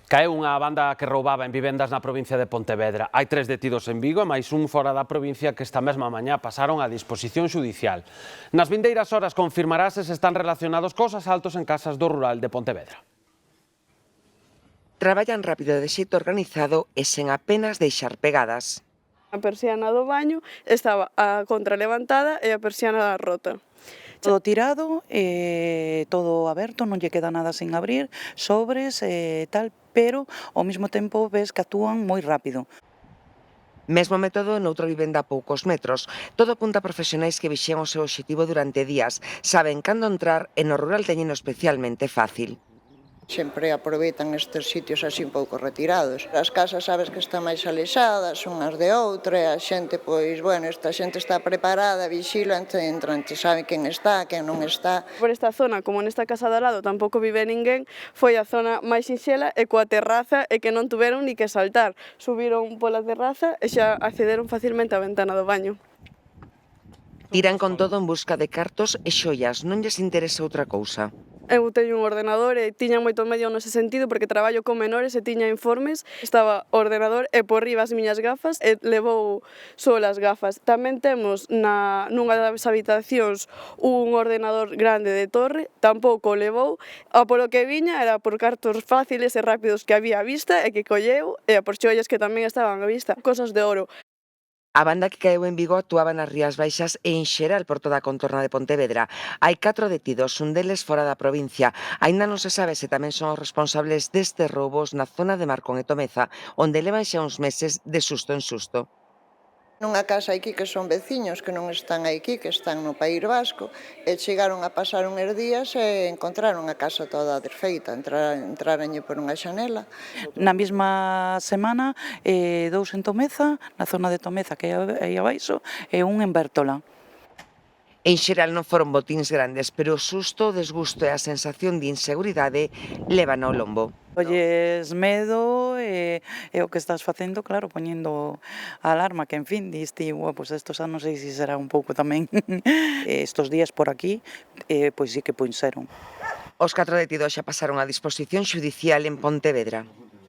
Caeu unha banda que roubaba en vivendas na provincia de Pontevedra. Hai 3 detidos en Vigo e máis un fora da provincia que esta mesma mañá pasaron a disposición xudicial. Nas vindeiras horas confirmarase se están relacionados cos asaltos en casas do rural de Pontevedra. Traballan rápido de xeito organizado e sen apenas deixar pegadas. A persiana do baño estaba a contra levantada e a persiana rota. Todo tirado, todo aberto, non lle queda nada sin abrir, sobres e tal, pero ao mesmo tempo ves que actúan moi rápido. Mesmo método noutra vivenda a poucos metros. Todo apunta a profesionais que vixían o seu obxectivo durante días. Saben cando entrar e no rural teñeno especialmente fácil. Sempre aproveitan estes sitios así un pouco retirados. As casas sabes que están máis alexadas unhas de outra e a xente, pois, bueno, esta xente está preparada, vixila, entran, sabe quen está, quen non está. Por esta zona, como nesta casa de ao lado tampouco vive ninguén, foi a zona máis sinxela e coa terraza e que non tuveron ni que saltar. Subiron pola terraza e xa accederon facilmente á ventana do baño. Tiran con todo en busca de cartos e xoias, non lles interesa outra cousa. Eu teño un ordenador e tiña moito medio nese sentido porque traballo con menores e tiña informes. Estaba o ordenador e por riba as miñas gafas e levou só as gafas. Tamén temos nunha das habitacións un ordenador grande de torre, tampouco levou. A polo que viña era por cartos fáciles e rápidos que había á vista e que colleu e a por xoias que tamén estaban á vista. Cosas de oro. A banda que caeu en Vigo actuaba nas Rías Baixas e en xeral por toda a contorna de Pontevedra. Hai 4 detidos, un deles fora da provincia. Aínda non se sabe se tamén son os responsables destes roubos na zona de Marcón e Tomeza, onde levan xa uns meses de susto en susto. Nunha casa aquí que son veciños, que non están aquí, que están no País Vasco, e chegaron a pasar uns días e encontraron a casa toda desfeita, entraranlle por unha xanela. Na mesma semana, 2 en Tomeza, na zona de Tomeza que é aí abaixo, e un en Bértola. En xeral non foron botíns grandes, pero o susto, o desgusto e a sensación de inseguridade levan ao lombo. Olles medo e o que estás facendo, claro, poñendo a alarma, que en fin, diste, pois isto xa non sei se será un pouco tamén estos días por aquí, pois sí que puxeron. Os 4 detidos xa pasaron a disposición xudicial en Pontevedra.